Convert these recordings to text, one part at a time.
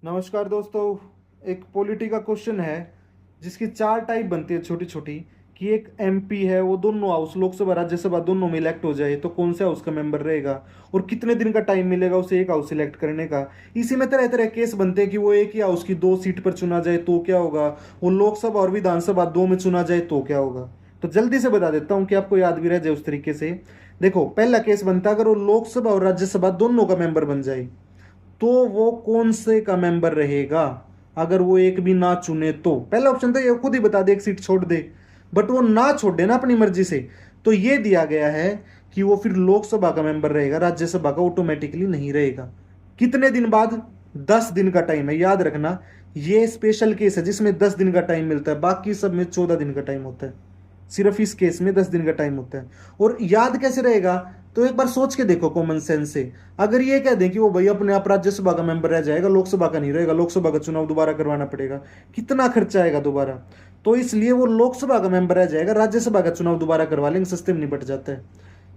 नमस्कार दोस्तों। एक पॉलिटी का क्वेश्चन है जिसकी चार टाइप बनती है छोटी छोटी। कि एक एमपी है, वो दोनों हाउस लोकसभा राज्यसभा दोनों में इलेक्ट हो जाए तो कौन से हाउस का मेंबर रहेगा और कितने दिन का टाइम मिलेगा उसे एक हाउस सिलेक्ट करने का। इसी में तरह तरह केस बनते हैं कि वो एक ही हाउस की दो सीट पर चुना जाए तो क्या होगा, वो लोकसभा और विधानसभा दो में चुना जाए तो क्या होगा। तो जल्दी से बता देता हूँ कि आपको याद भी रह जाए उस तरीके से। देखो, पहला केस बनता है अगर वो लोकसभा और राज्यसभा दोनों का मेंबर बन जाए तो वो कौन से का मेंबर रहेगा। अगर वो एक भी ना चुने तो पहला ऑप्शन तो ये खुद ही बता दे एक सीट छोड़ दे, बट वो ना छोड़ दे ना अपनी मर्जी से, तो ये दिया गया है कि वो फिर लोकसभा का मेंबर रहेगा, राज्यसभा का ऑटोमेटिकली नहीं रहेगा। कितने दिन बाद? 10 दिन का टाइम है, याद रखना। ये स्पेशल केस है जिसमें 10 दिन का टाइम मिलता है, बाकी सब में 14 दिन का टाइम होता है। सिर्फ इस केस में 10 दिन का टाइम होता है। और याद कैसे रहेगा? तो एक बार सोच के देखो कॉमन सेंस से। अगर ये कह दें कि वो भाई अपने आप राज्यसभा का मेंबर रह जाएगा, लोकसभा का नहीं रहेगा, लोकसभा का चुनाव दोबारा करवाना पड़ेगा, कितना खर्चा आएगा दोबारा। तो इसलिए वो लोकसभा का मेंबर रह जाएगा, राज्यसभा का चुनाव दोबारा करवा लेंगे, सस्ते में निपट जाता है।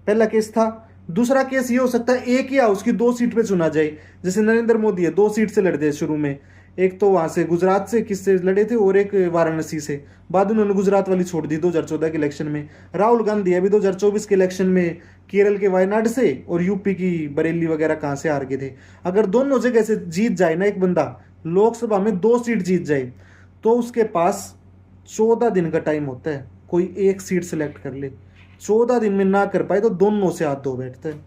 पहला केस था। दूसरा केस ये हो सकता है एक ही हाउस की दो सीट पे चुना जाए। जैसे नरेंद्र मोदी है, दो सीट से लड़ते हैं शुरू में। एक तो वहां से गुजरात से किससे लड़े थे और एक वाराणसी से। बाद में उन्होंने गुजरात वाली छोड़ दी 2014 के इलेक्शन में। राहुल गांधी अभी 2024 के इलेक्शन में केरल के वायनाड से और यूपी की बरेली वगैरह कहां से हार गए थे। अगर दोनों जगह से जीत जाए ना एक बंदा, लोकसभा में दो सीट जीत जाए, तो उसके पास 14 दिन का टाइम होता है कोई एक सीट सेलेक्ट कर ले। 14 दिन में ना कर पाए तो दोनों से हाथ धो बैठता है।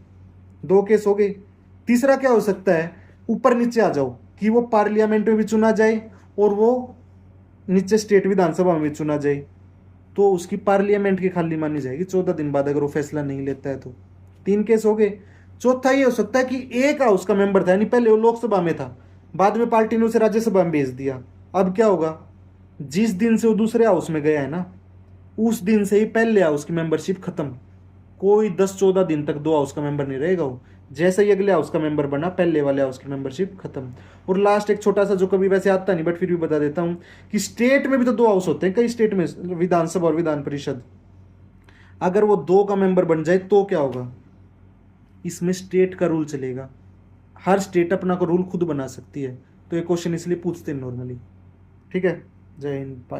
दो केस हो गए। तीसरा क्या हो सकता है? ऊपर नीचे आ जाओ कि वो पार्लियामेंट में भी चुना जाए और वो नीचे स्टेट विधानसभा में भी चुना जाए, तो उसकी पार्लियामेंट की खाली मानी जाएगी 14 दिन बाद अगर वो फैसला नहीं लेता है तो। तीन केस हो गए। चौथा ये हो सकता है कि एक हाउस का मेंबर था, यानी पहले वो लोकसभा में था, बाद में पार्टी ने उसे राज्यसभा में भेज दिया। अब क्या होगा? जिस दिन से वो दूसरे हाउस में गया है ना, उस दिन से ही पहले हाउस की मेंबरशिप खत्म। कोई 10-14 दिन तक दो हाउस का मेंबर नहीं रहेगा वो। जैसे ही अगले हाउस का मेंबर बना, पहले वाले हाउस की मेंबरशिप खत्म। और लास्ट एक छोटा सा जो कभी वैसे आता नहीं बट फिर भी बता देता हूं कि स्टेट में भी तो दो हाउस होते हैं, कई स्टेट में विधानसभा और विधान परिषद। अगर वो दो का मेंबर बन जाए तो क्या होगा? इसमें स्टेट का रूल चलेगा। हर स्टेट अपना को रूल खुद बना सकती है। तो ये क्वेश्चन इसलिए पूछते हैं नॉर्मली। ठीक है। जय हिंद, बाय।